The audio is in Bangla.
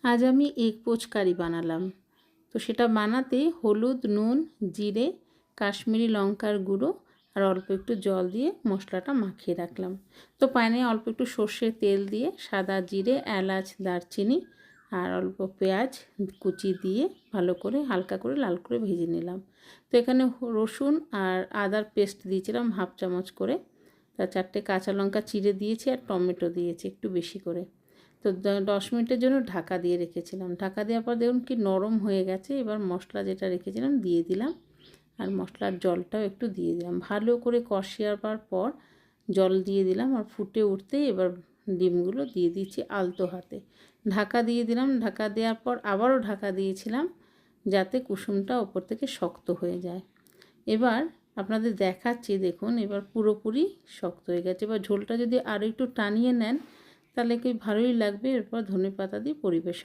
আজ আমি এগ পোচ কারি বানালাম। তো সেটা বানাতে হলুদ, নুন, জিরে, কাশ্মীরি লঙ্কার গুঁড়ো আর অল্প একটু জল দিয়ে মশলাটা মাখিয়ে রাখলাম। তো প্যানে অল্প একটু সর্ষের তেল দিয়ে সাদা জিরে, এলাচ, দারচিনি আর অল্প পেঁয়াজ কুচি দিয়ে ভালো করে হালকা করে লাল করে ভেজে নিলাম। তো এখানে রসুন আর আদার পেস্ট দিয়েছিলাম হাফ চামচ করে। তা 4টে কাঁচা লঙ্কা চিড়ে দিয়েছি আর টমেটো দিয়েছি একটু বেশি করে। তো 10 মিনিটের জন্য ঢাকা দিয়ে রেখেছিলাম। ঢাকা দেওয়ার পর দেখুন কি নরম হয়ে গেছে। এবার মশলা যেটা রেখেছিলাম দিয়ে দিলাম আর মশলার জলটাও একটু দিয়ে দিলাম। ভালো করে কষিয়াবার পর জল দিয়ে দিলাম আর ফুটে উঠতে এবার ডিমগুলো দিয়ে দিচ্ছি আলতো হাতে। ঢাকা দিয়ে দিলাম। ঢাকা দেওয়ার পর আবারও ঢাকা দিয়েছিলাম যাতে কুসুমটা ওপর থেকে শক্ত হয়ে যায়। এবার আপনাদের দেখাচ্ছি, দেখুন এবার পুরোপুরি শক্ত হয়ে গেছে। এবার ঝোলটা যদি আরও একটু টানিয়ে নেন তাহলে কি ভালোই লাগবে। এরপর ধনেপাতা দিয়ে পরিবেশন